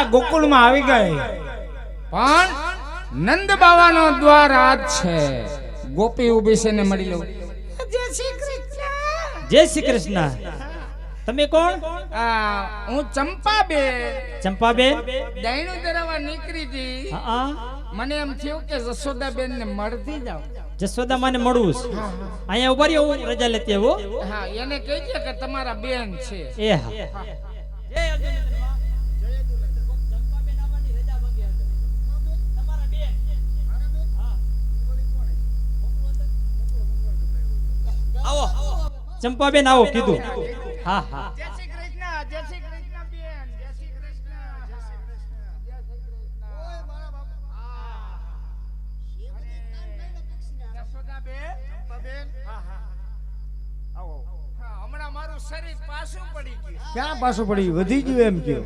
આપણા ગોકુળમાં આવી ગઈ. પણ નંદ બાવાનો દ્વાર આજ છે. ગોપી ઊભી છે ને મળી લઉં. જય શ્રી કૃષ્ણ. જય શ્રી કૃષ્ણ. તમે કોણ? હું ચંપાબેન. ચંપાબેન દહીણું ધરાવવા નીકળી હતી. હા. મને એમ થયું કે જશોદાબેન ને મળતી જાવ. જશોદા માને મળું છું. અહીંયા ઉભા રહ્યો, હું રજા લેતી આવો. હા, એને કહીજે કે તમારા બેન છે. એ હા. આવો ચંપાબેન, આવો કીધું. હા હા. જય શ્રી કૃષ્ણ. જય શ્રી કૃષ્ણ બેન. જય શ્રી કૃષ્ણ. જય શ્રી કૃષ્ણ. જય શ્રી કૃષ્ણ. ઓય મારા બાપા. જશોદાબેન. ચંપાબેન. હા હા. આવો. હા, હમણાં મારું શરીર પાછું પડી ગયું. ક્યાં પાછું પડી ગયું? વધી ગયું એમ કયો?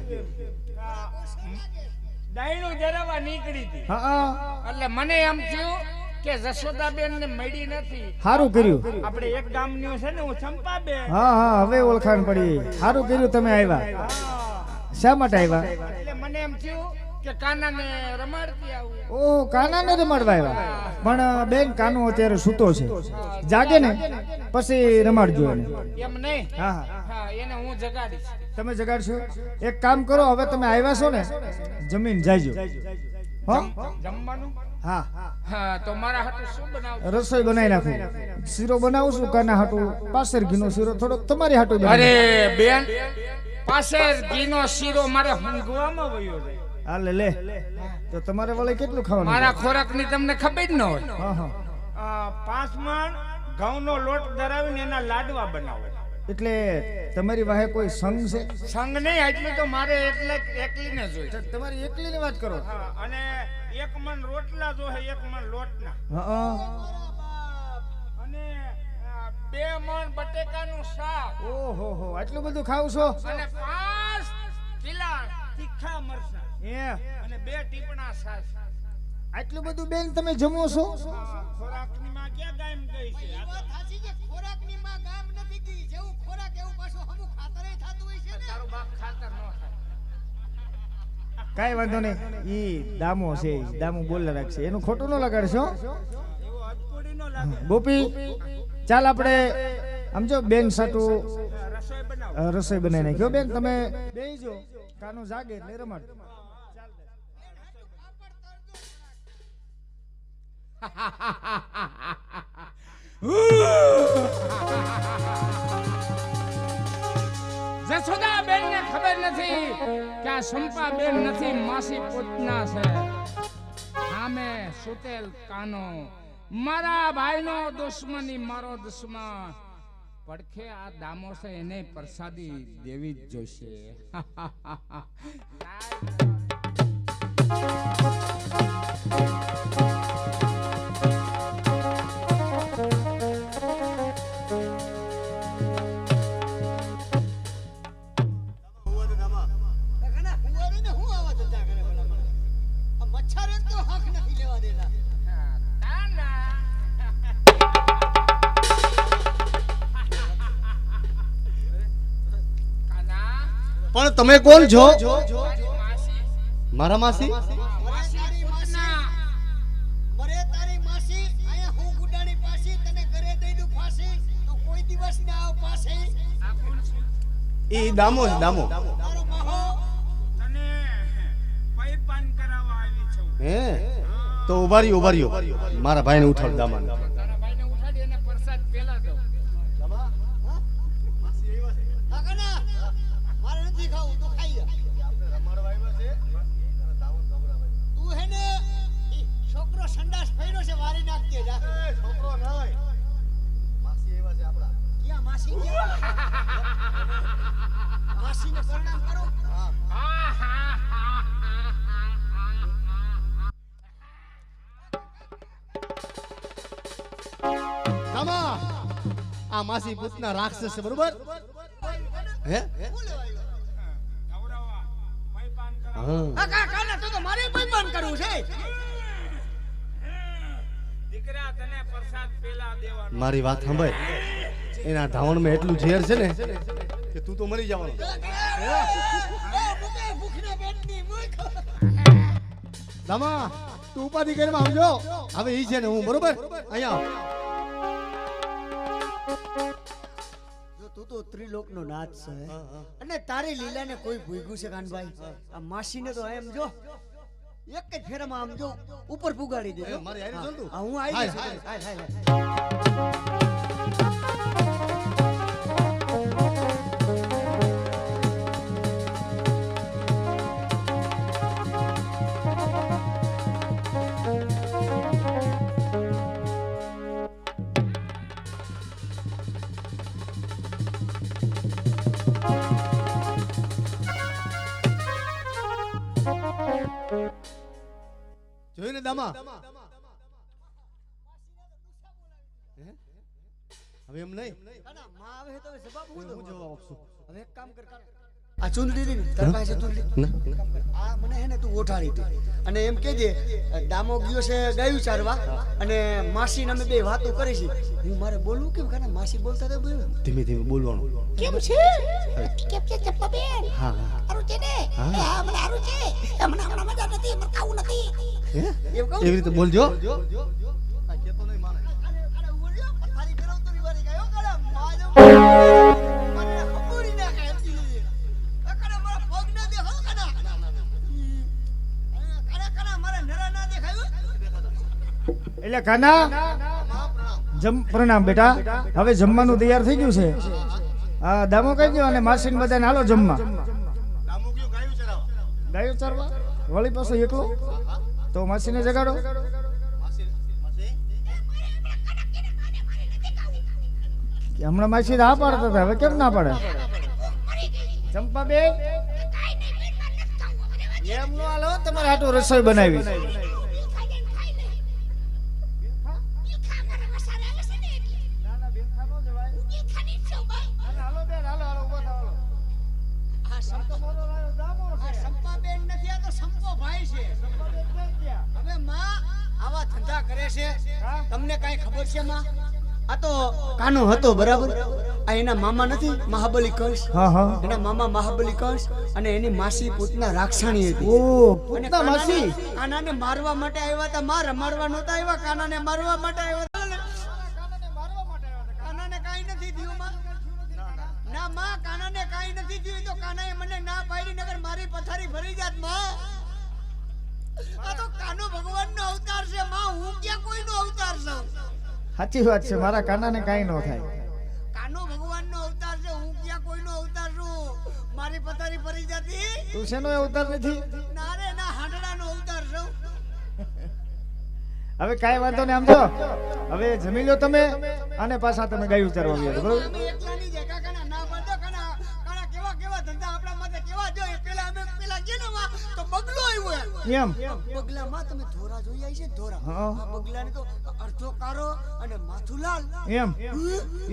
દાયણું જરાવા નીકળી હતી. હા. એટલે મને એમ થયું કે જશોદાબેન ને મળી નથી. સારું કર્યું. આપણે એક ગામનું છે ને, હું ચંપાબેન. હા, હવે ઓળખાણ પડી. સારું કર્યું તમે આવ્યા. શા માટે આવ્યા? એટલે મને એમ થયું કે કાનાને રમાડતી આવું. ઓ, કાનાને રમાડવા આવ્યા. પણ બેન, કાનો અત્યારે સૂતો છે. જાગે ને પછી રમાડજો એને. એમ નહીં. હા. હા, એને હું જગાડીશ. તમે જગાડશો? એક કામ કરો, હવે તમે આવ્યા છો ને, જમીન જાયજો. જમવાનું? હા. હા, તો મારા હાટુ શું બનાવું? રસોઈ બનાવી નાખું. શીરો બનાવું છું કાના હાટુ. પાસર ઘીનો શીરો થોડોક તમારી હાટુ બનાવું. અરે બેન, પાસેર ઘીનો શીરો મારે ઊંઘવામાં વયો જાય. હાલે લે. તો તમારે વળે કેટલું ખાવાનું? મારા ખોરાકની તમને ખબર ન હોય. હા હા. 5 મણ ઘઉંનો લોટ દરાવીને એના લાડવા બનાવે. એટલે તમારી વાહે કોઈ સંઘ છે? સંગ નહીં, એટલું તો મારે એકલીને જોઈએ. તમારી એકલીની વાત કરો? હા, અને 1 મણ રોટલા જોહે, 1 મણ લોટના. હા. અને 2 મણ બટેકાનું શાક. ઓહો હો, આટલું બધું ખાવ છો? અને 5 કિલા તીખા મરચાં. અને 2 ટીપણા છાશ. આટલું બધું બેન તમે જમો છો? ખોરાકની માં ક્યાં ગામ ગઈ છે? એ વાત સાચી છે. ખોરાકની માં ગામ નથી ગઈ. જેવું ખોરાક એવું પાછું હમું ખાતરે થતું હોય છે ને. તારું બાપ ખાતર ન ખાય. કાઈ વાંધો નહીં. ઈ દામો છે, દામો બોલે રાખશે. એનું ખોટું ન લગાડશો. એવો અટકોડી નો લાગે. ગોપી, ચાલ આપણે સમજો બેન સાટું રસોઈ બનાવ. રસોઈ બનાવી નાખ્યો. બેન તમે બેહીજો, કાનો જાગે એટલે રમાડ. જશોદાબેન ને ખબર નથી કે આ ચંપાબેન નથી, માસી પોતના છે. સામે સુતેલ કાનો, મારા ભાઈનો દુશ્મની મારો દુશ્મન. પડખે આ દામો છે, એને પ્રસાદી દેવી જ જોશે. પણ તમે કોણ છો? મારા માસી? મરે તારી માસી આયા હું ગુડાની પાસી તને ઘરે દઈ દઉં ફાસી તો કોઈ દિવસ ના આવ પાસે. ઈ દામો છે, દામો. તારો માહો અને પૈપાન કરાવવા આવી છું. હે તો ઉભા રહ્યો. મારા ભાઈને ઉઠાડ દામાને. તારા ભાઈને ઉઠાડી અને પ્રસાદ પેલા દો. કાકા મારે નથી ખાવું તો ખાઈ લે. તું હે ને ઈ છોકરો સંડાસ ફેર્યો છે, વારી નાખજે જા. છોકરો નહીં, માસી એવા છે આપડા. ક્યાં માસી ગયા? માસીને પ્રણામ કરો. દામા, આ માસી પૂતના રાક્ષસ છે, બરોબર? હે નવરાવા પૈપાન કરાવવા. હા. કાકા તો મારે પૈપાન કરવું છે. દીકરા તને પ્રસાદ પેલા દેવાનો. મારી વાત સાંભળ. એના ધાવણમાં એટલું ઝેર છે ને કે તું તો મરી જવાનો. ભૂખના પેટની મુખ દામા તું ઉપાધિ કરીને આવજો હવે ઈ છે ને હું બરોબર અહીંયા જો તું તો ત્રિલોકનો નાથ છે અને તારી લીલાને કોઈ ભૂગ્યું છે કાનભાઈ આ માસીને તો એમ જો એક જ ફેરામાં આમ જો ઉપર પુગાડી દે મારી હારે ચાલ તું. હા, હું આવી હાય, છું. હાય. હાય, હાય, હાય. જોયું ને દામા હે? હવે એમ નહીં કાના, માં આવે છે તો હવે જવાબ હું હું દઉં? જવાબ આપશું હવે એક કામ કર કાના. આ ચૂંદડી દી ને, તારી પાસે ચૂંદડી? આ મને હે ને તું ઓઠાડી દે અને એમ કહેજે દામો ગયો છે ગાયું ચારવા અને માસી ને અમે બે વાતો કરી છે હું મારે બોલવું કેમ કાના માસી બોલતા તો બોલ ધીમે ધીમે બોલવાનું કેમ છે કેમ છે ચંપાબેન હા હા આરું છે ને હા. એ હા મને આરું છે એ મને હમણાં મજા નથી મને ખાવું નથી હે? એમ કહું એવી રીતે બોલજો એટલે કાના પ્રણામ બેટા હવે જમવાનું તૈયાર થઈ ગયું છે હા દામો કહી ગયો અને માસીને બધાને હાલો જમવા ગાયું ચારવા વળી પાછો એકલો તો માસીને જગાડો હમણાં માસી હા પાડતા હતા હવે કેમ ના પાડે ચંપાબેન એમ નો હાલો તમારે હાટું રસોઈ બનાવી સંપાબેન નથી આ તો સંપો ભાઈ છે હવે માં આવા ધંધા કરે છે તમને કાઈ ખબર છે માં આ તો કાનો હતો બરાબર આ એના મામા નથી મહાબલી કંસ હા હા એના મામા મહાબલી કંસ અને એની માસી પૂતના રાક્ષાણી હતી ઓ અને પૂતના માસી કાનાને મારવા માટે આવ્યા હતા માં રમાડવા નહોતા આવ્યા કાનાને મારવા માટે આવ્યા હતા કાનાને કાઈ નથી થયું માં ના માં કાનાને કાઈ નથી થયું તો કાનાએ મને ના પાડી નગર મારી પથારી ભરી જાત માં આ તો કાનો ભગવાનનો અવતાર છે માં હું ક્યાં કોઈનો અવતાર છું સાચી વાત છે મારા કાનાને કાઈ ન થાય કાનો ભગવાનનો અવતાર છે હું ક્યાં કોઈનો અવતાર છું મારી પથારી ભરી જાતી તું શેનો અવતાર નથી ના રે ના હાંડડાનો અવતાર છું હવે કાઈ વાંધો નહીં આમ જો હવે જમી લો તમે અને પાછા તમે ગાયું ચારવા ગયા બરોબર અમે એકલાની જગ્યા કાના ના પડતો કાના કાના કેવા કેવા ધંધા આપણા માથે કેવા જો પેલા અમે પેલા ગયા ને માં તો બગલો આવ્યો એમ બગલામાં તમે ધોરા જોઈ આવી છે ધોરા હા. આ બગલાને તો અડધો કારો અને માથું લાલ એમ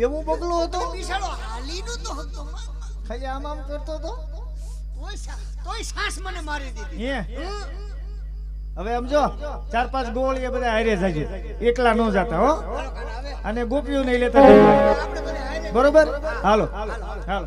એવું બગલો હતો બિસાડો હાલીનો તો હતો માં. ખાલી આમ આમ કરતો હતો તોય સાસ મને મારી દીધી હે હવે આમ જો 4-5 ગોળ એ બધા હારે જાય એકલા ન જાતા હો હાલો કાના હવે અને ગોપીઓ નહીં લેતા જઈએ. આપણે બધા હારે બરોબર હાલો હાલો